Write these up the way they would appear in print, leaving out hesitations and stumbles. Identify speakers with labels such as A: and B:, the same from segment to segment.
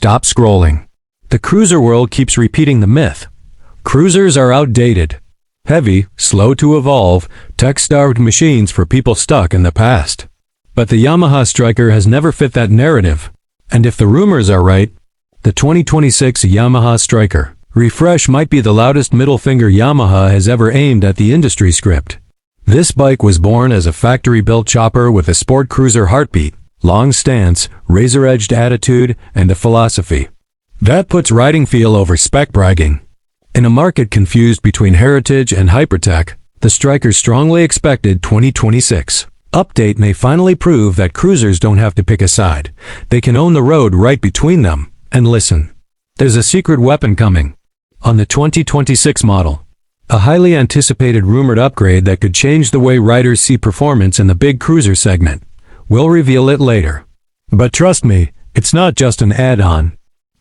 A: stop scrolling. The cruiser world keeps repeating the myth. Cruisers are outdated, heavy, slow to evolve, tech-starved machines for people stuck in the past. But the Yamaha Stryker has never fit that narrative. And if the rumors are right, the 2026 Yamaha Stryker refresh might be the loudest middle finger Yamaha has ever aimed at the industry script. This bike was born as a factory-built chopper with a sport cruiser heartbeat, long stance, razor-edged attitude, and a philosophy. That puts riding feel over spec bragging. In a market confused between heritage and hypertech, the Stryker's strongly expected 2026 update may finally prove that cruisers don't have to pick a side. They can own the road right between them. And listen, there's a secret weapon coming. On the 2026 model, a highly anticipated rumored upgrade that could change the way riders see performance in the big cruiser segment. We'll reveal it later. But trust me, it's not just an add-on.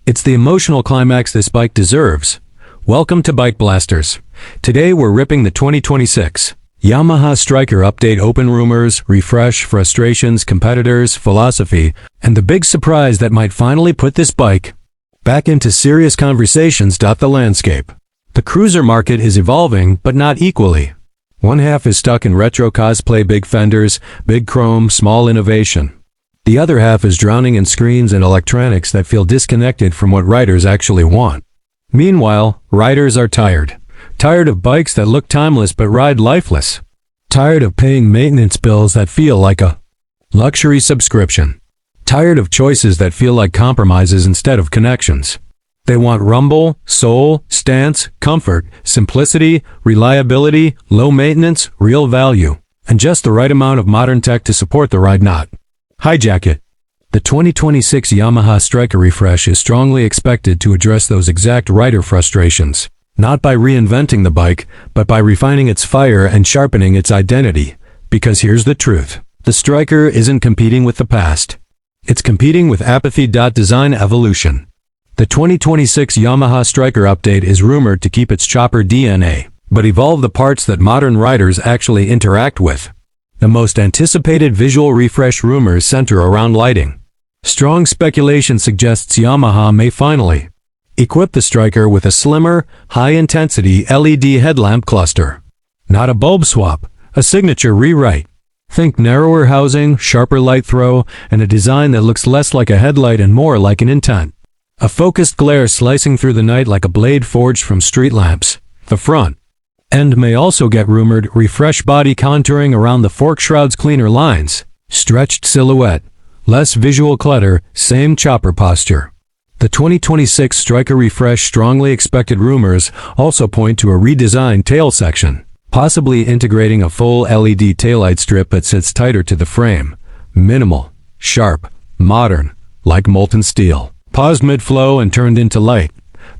A: It's the emotional climax this bike deserves. Welcome to Bike Blasters. Today we're ripping the 2026 Yamaha Stryker update, open rumors, refresh, frustrations, competitors, philosophy, and the big surprise that might finally put this bike back into serious conversations. The landscape. The cruiser market is evolving, but not equally. One half is stuck in retro cosplay, big fenders, big chrome, small innovation. The other half is drowning in screens and electronics that feel disconnected from what riders actually want. Meanwhile, riders are tired. Tired of bikes that look timeless but ride lifeless. Tired of paying maintenance bills that feel like a luxury subscription. Tired of choices that feel like compromises instead of connections. They want rumble, soul, stance, comfort, simplicity, reliability, low maintenance, real value, and just the right amount of modern tech to support the ride, not hijack it. The 2026 Yamaha Stryker refresh is strongly expected to address those exact rider frustrations. Not by reinventing the bike, but by refining its fire and sharpening its identity. Because here's the truth. The Stryker isn't competing with the past. It's competing with apathy. Design evolution. The 2026 Yamaha Stryker update is rumored to keep its chopper DNA, but evolve the parts that modern riders actually interact with. The most anticipated visual refresh rumors center around lighting. Strong speculation suggests Yamaha may finally equip the Stryker with a slimmer, high-intensity LED headlamp cluster. Not a bulb swap, a signature rewrite. Think narrower housing, sharper light throw, and a design that looks less like a headlight and more like an intent. A focused glare slicing through the night like a blade forged from street lamps. The front end may also get rumored refresh body contouring around the fork shroud's cleaner lines. Stretched silhouette, less visual clutter, same chopper posture. The 2026 Stryker refresh strongly expected rumors also point to a redesigned tail section, possibly integrating a full LED taillight strip that sits tighter to the frame. Minimal, sharp, modern, like molten steel. Paused mid-flow and turned into light.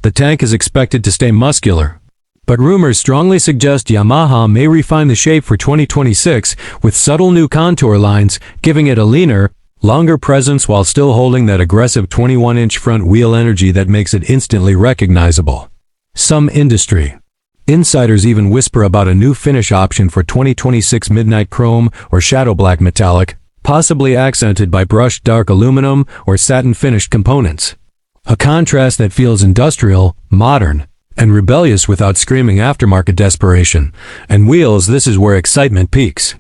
A: The tank is expected to stay muscular. But rumors strongly suggest Yamaha may refine the shape for 2026 with subtle new contour lines, giving it a leaner, longer presence while still holding that aggressive 21-inch front wheel energy that makes it instantly recognizable. Some industry insiders even whisper about a new finish option for 2026 midnight chrome or shadow black metallic, possibly accented by brushed dark aluminum or satin-finished components. A contrast that feels industrial, modern, and rebellious without screaming aftermarket desperation. And wheels, this is where excitement peaks.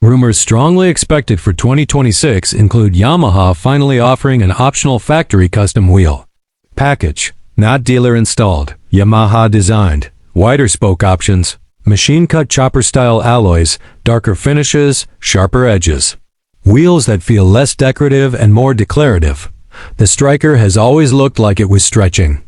A: Rumors strongly expected for 2026 include Yamaha finally offering an optional factory custom wheel package, not dealer installed, Yamaha designed, wider spoke options, machine-cut chopper-style alloys, darker finishes, sharper edges. Wheels that feel less decorative and more declarative. The Stryker has always looked like it was stretching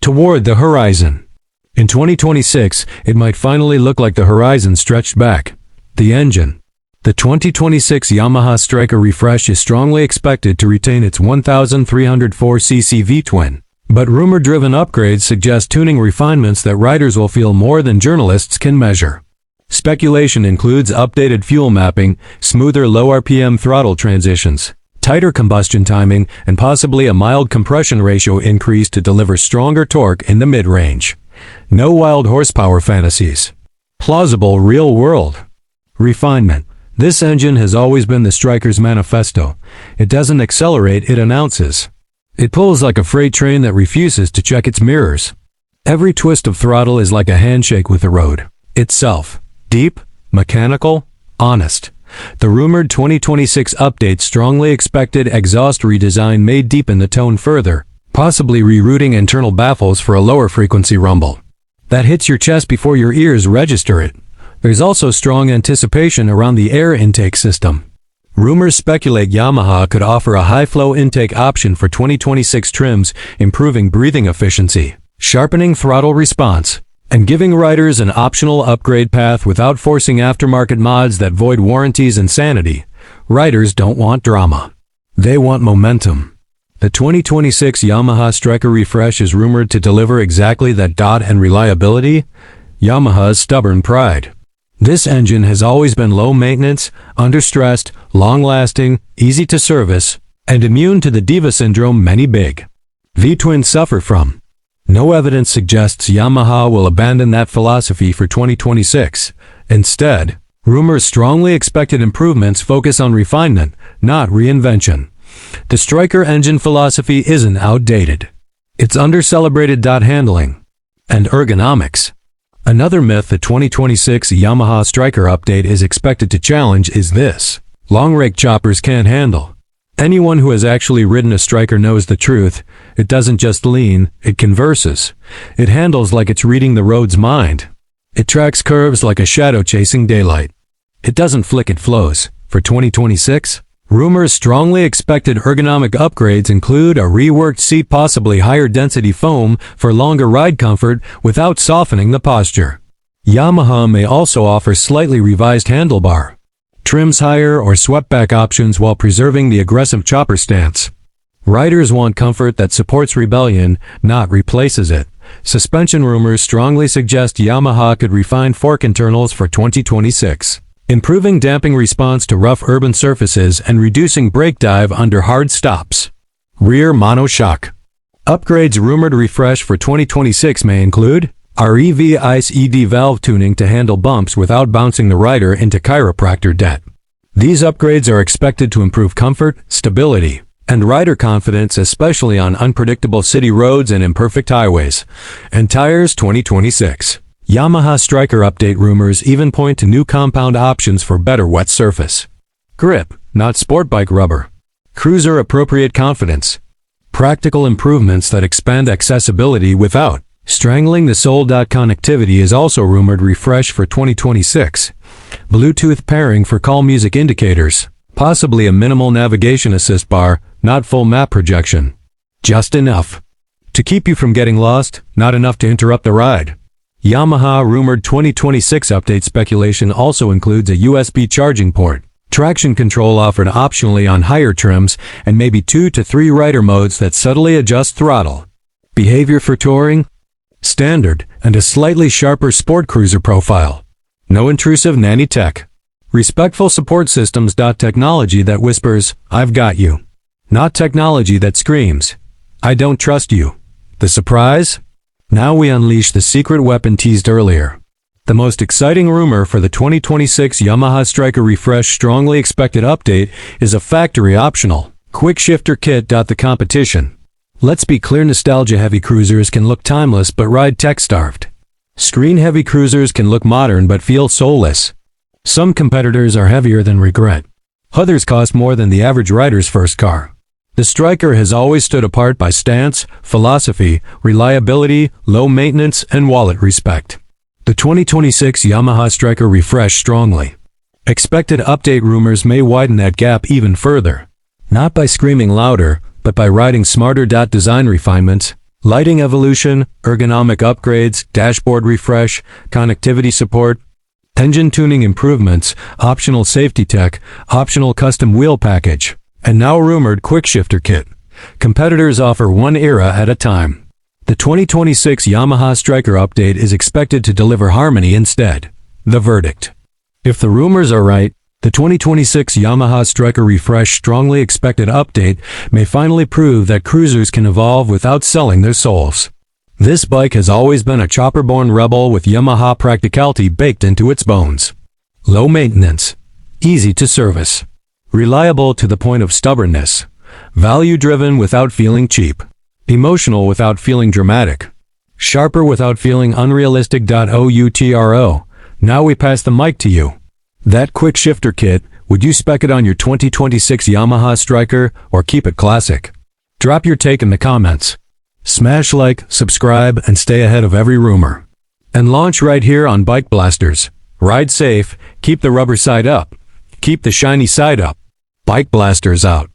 A: toward the horizon. In 2026, it might finally look like the horizon stretched back. The engine. The 2026 Yamaha Stryker refresh is strongly expected to retain its 1,304cc V-twin, but rumor-driven upgrades suggest tuning refinements that riders will feel more than journalists can measure. Speculation includes updated fuel mapping, smoother low RPM throttle transitions, tighter combustion timing, and possibly a mild compression ratio increase to deliver stronger torque in the mid-range. No wild horsepower fantasies. Plausible real-world refinement. This engine has always been the Stryker's manifesto. It doesn't accelerate, it announces. It pulls like a freight train that refuses to check its mirrors. Every twist of throttle is like a handshake with the road itself. Deep, mechanical, honest. The rumored 2026 update strongly expected exhaust redesign may deepen the tone further, possibly rerouting internal baffles for a lower frequency rumble that hits your chest before your ears register it. There's also strong anticipation around the air intake system. Rumors speculate Yamaha could offer a high-flow intake option for 2026 trims, improving breathing efficiency, sharpening throttle response, and giving riders an optional upgrade path without forcing aftermarket mods that void warranties and sanity. Riders don't want drama. They want momentum. The 2026 Yamaha Stryker refresh is rumored to deliver exactly that and reliability. Yamaha's stubborn pride. This engine has always been low maintenance, understressed, long-lasting, easy to service, and immune to the diva syndrome many big V-twins suffer from. No evidence suggests Yamaha will abandon that philosophy for 2026. Instead, rumors strongly expected improvements focus on refinement, not reinvention. The Stryker engine philosophy isn't outdated. It's under-celebrated handling and ergonomics. Another myth the 2026 Yamaha Stryker update is expected to challenge is this: long rake choppers can't handle. Anyone who has actually ridden a Stryker knows the truth. It doesn't just lean, it converses. It handles like it's reading the road's mind. It tracks curves like a shadow chasing daylight. It doesn't flick, it flows. For 2026, rumors strongly expected ergonomic upgrades include a reworked seat, possibly higher density foam for longer ride comfort without softening the posture. Yamaha may also offer slightly revised handlebar trims, higher or swept-back options while preserving the aggressive chopper stance. Riders want comfort that supports rebellion, not replaces it. Suspension rumors strongly suggest Yamaha could refine fork internals for 2026. Improving damping response to rough urban surfaces and reducing brake dive under hard stops. Rear monoshock upgrades. Rumored refresh for 2026 may include REV ICE ED valve tuning to handle bumps without bouncing the rider into chiropractor debt. These upgrades are expected to improve comfort, stability, and rider confidence, especially on unpredictable city roads and imperfect highways. And tires. 2026 Yamaha Stryker update rumors even point to new compound options for better wet surface grip, not sport bike rubber. Cruiser appropriate confidence. Practical improvements that expand accessibility without strangling the soul. Connectivity is also rumored refresh for 2026. Bluetooth pairing for call music indicators. Possibly a minimal navigation assist bar, not full map projection. Just enough to keep you from getting lost, not enough to interrupt the ride. Yamaha rumored 2026 update speculation also includes a USB charging port, traction control offered optionally on higher trims, and maybe 2 to 3 rider modes that subtly adjust throttle behavior for touring, standard, and a slightly sharper sport cruiser profile. No intrusive nanny tech. Respectful support systems. Technology that whispers, "I've got you." Not technology that screams, "I don't trust you." The surprise? Now we unleash the secret weapon teased earlier. The most exciting rumor for the 2026 Yamaha Stryker refresh strongly expected update is a factory optional quick shifter kit. The competition. Let's be clear, nostalgia-heavy cruisers can look timeless but ride tech-starved. Screen-heavy cruisers can look modern but feel soulless. Some competitors are heavier than regret. Others cost more than the average rider's first car. The Stryker has always stood apart by stance, philosophy, reliability, low maintenance, and wallet respect. The 2026 Yamaha Stryker refresh strongly expected update rumors may widen that gap even further. Not by screaming louder, but by riding smarter. Design refinements, lighting evolution, ergonomic upgrades, dashboard refresh, connectivity support, engine tuning improvements, optional safety tech, optional custom wheel package, and now rumored quick shifter kit. Competitors offer one era at a time. The 2026 Yamaha Stryker update is expected to deliver harmony instead. The verdict. If the rumors are right, the 2026 Yamaha Stryker refresh strongly expected update may finally prove that cruisers can evolve without selling their souls. This bike has always been a chopper-born rebel with Yamaha practicality baked into its bones. Low maintenance, easy to service, reliable to the point of stubbornness. Value-driven without feeling cheap. Emotional without feeling dramatic. Sharper without feeling unrealistic. OUTRO. Now we pass the mic to you. That quick shifter kit, would you spec it on your 2026 Yamaha Stryker or keep it classic? Drop your take in the comments. Smash like, subscribe, and stay ahead of every rumor. And launch right here on Bike Blasters. Ride safe, keep the rubber side up. Keep the shiny side up. Bike Blasters out.